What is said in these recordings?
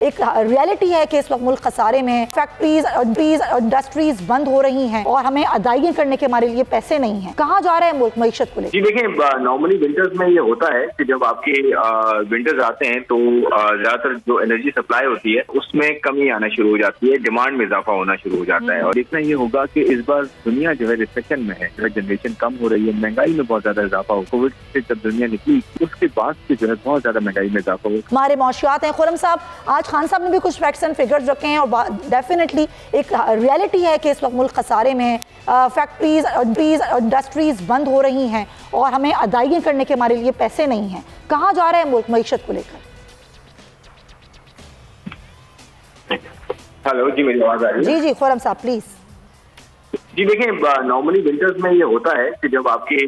एक रियलिटी है कि इस वक्त मुल्क खसारे में, फैक्ट्रीज इंडस्ट्रीज बंद हो रही हैं और हमें अदायगी करने के हमारे लिए पैसे नहीं हैं। कहाँ जा रहा है मुल्क मईशत को लेकर? जी देखिए, नॉर्मली विंटर्स में ये होता है कि जब आपके विंटर्स आते हैं तो ज्यादातर जो एनर्जी सप्लाई होती है उसमें कमी आना शुरू हो जाती है, डिमांड में इजाफा होना शुरू हो जाता है। और देखना ये होगा कि इस बार दुनिया जो है रिसेशन में है, जनरेशन कम हो रही है, महंगाई में बहुत ज्यादा इजाफा हो। कोविड से जब दुनिया निकली उसके बाद से जो है बहुत ज्यादा महंगाई में इजाफा हो। हमारे मौशियात हैं खुर्रम साहब, आज खान साहब ने भी कुछ फैक्ट्स एंड फिगर्स रखे हैं और डेफिनेटली एक रियलिटी है कि इस वक्त मुल्क खसारे में, फैक्ट्रीज इंडस्ट्रीज बंद हो रही हैं और हमें अदायगी करने के हमारे लिए पैसे नहीं हैं। कहाँ जा रहा है मुल्क मईशत को लेकर? हेलो जी, मेरी आवाज आ रही है? जी खुर्रम साहब प्लीज। जी देखिए, नॉर्मली विंटर्स में ये होता है कि जब आपके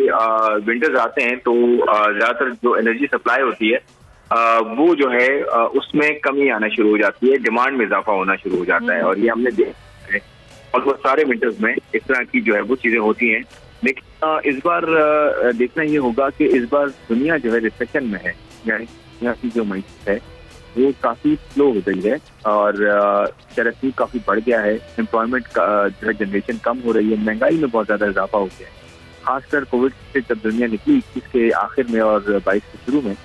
विंटर्स आते हैं तो ज्यादातर जो एनर्जी सप्लाई होती है वो जो है उसमें कमी आना शुरू हो जाती है, डिमांड में इजाफा होना शुरू हो जाता है। और ये हमने देखा है ऑलमोस्ट सारे विंटर्स में इस तरह की जो है वो चीजें होती हैं। लेकिन इस बार देखना ये होगा कि इस बार दुनिया जो है रिसेशन में है, यानी दुनिया की जो मईशत है वो काफी स्लो हो गई है और तरक्की काफी बढ़ गया है, एम्प्लॉयमेंट का जो है जनरेशन कम हो रही है, महंगाई में बहुत ज्यादा इजाफा हो गया है। खासकर कोविड से जब दुनिया निकली इसके आखिर में और 22 के शुरू में,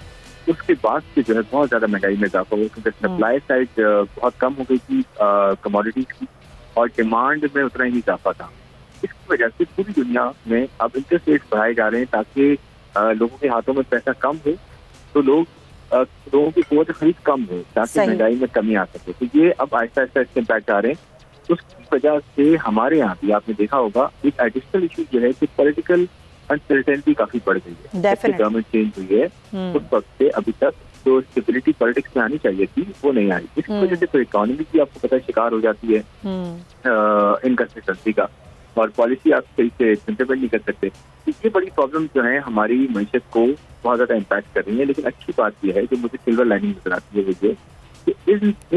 उसके बाद से जो है बहुत ज्यादा महंगाई में इजाफा हुआ क्योंकि सप्लाई साइड बहुत कम हो गई थी कमोडिटीज की और डिमांड में उतना ही इजाफा था। इसकी वजह से पूरी दुनिया में अब इंटरेस्ट रेट बढ़ाए जा रहे हैं ताकि लोगों के हाथों में पैसा कम हो तो लोगों की कुव्वत खरीद कम हो ताकि महंगाई में कमी आ सके। तो ये अब आहिस्ता आहिस्ता इसके इम्पैक्ट आ रहे हैं। उसकी वजह से हमारे यहाँ भी आपने देखा होगा एक एडिशनल इशू जो है कि पॉलिटिकल अनसर्टेनिटी काफी बढ़ गई है। गवर्नमेंट चेंज हुई है उस वक्त से अभी तक जो स्टेबिलिटी पॉलिटिक्स में आनी चाहिए थी वो नहीं आई। इसकी वजह से फिर इकोनॉमी की आपको पता है शिकार हो जाती है इनकंसिस्टेंसी का और पॉलिसी आप सही से इम्प्लीमेंट नहीं कर सकते। ये बड़ी प्रॉब्लम जो है हमारी मईशत को बहुत ज्यादा इम्पैक्ट कर रही है। लेकिन अच्छी बात यह है जो मुझे सिल्वर लाइनिंग नजर आती है वो ये कि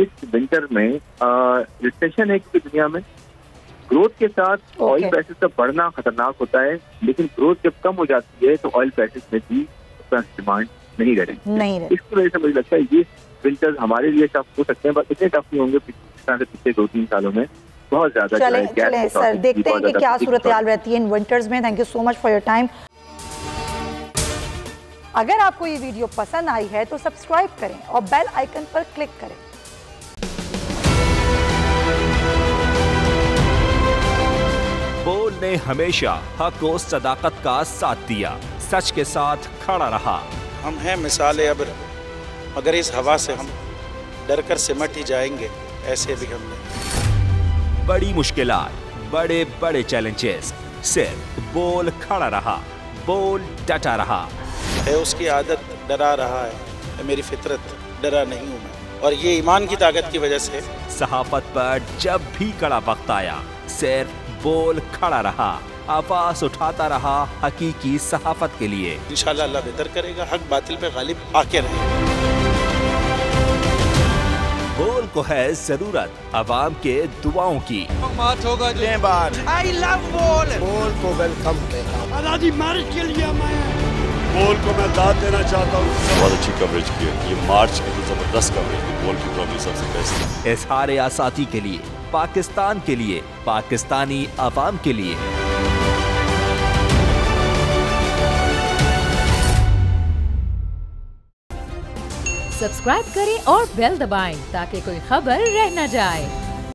इस विंटर में रिसेशन है क्योंकि दुनिया में ग्रोथ के साथ ऑयल प्राइसेस का बढ़ना खतरनाक होता है, लेकिन ग्रोथ जब कम हो जाती है तो ऑयल प्राइसेस में भी डिमांड नहीं रहेगी। इसकी वजह से मुझे लगता है ये विंटर्स हमारे लिए टफ हो सकते हैं, बस इतने टफ नहीं होंगे पिछले 2-3 सालों में बहुत ज्यादा। चले सर, देखते हैं कि क्या सूरत हाल रहती है इन विंटर्स में। Thank you so much for your time. अगर आपको ये वीडियो पसंद आई है तो सब्सक्राइब करें और बेल आइकन पर क्लिक करें। बोल ने हमेशा हक और सदाकत का साथ दिया, सच के साथ खड़ा रहा। हम हैं मिसाले अब्र, मगर इस हवा से हम डर कर सिमट ही जाएंगे, ऐसे भी हमने। बड़ी मुश्किलात, बड़े बड़े चैलेंजेस, सिर्फ बोल खड़ा रहा, बोल डटा रहा। है उसकी आदत डरा रहा है, मेरी फितरत डरा नहीं हूँ मैं, और ये ईमान की ताकत की वजह से। सहाफत पर जब भी कड़ा वक्त आया सिर्फ बोल खड़ा रहा, आवाज उठाता रहा हकीकी सहाफत के लिए। इंशाअल्लाह अल्लाह बेहतर करेगा, हक बातिल पे गालिब आके रहे। बोल को है जरूरत अवाम के दुआओं की। मार्च होगा आई लव बोल। बोल को वेलकम कहता, आजादी मार्च के लिए मैं बोल को मैं दाद देना चाहता हूँ। बहुत अच्छी कवरेज की है, ये मार्च की तो जबरदस्त कवरेज है, बोल की प्रॉब्लम सबसे बेस्ट। इज़हार आसाती के लिए, पाकिस्तान के लिए, पाकिस्तानी अवाम के लिए। सब्सक्राइब करें और बेल दबाएं ताकि कोई खबर रह न जाए।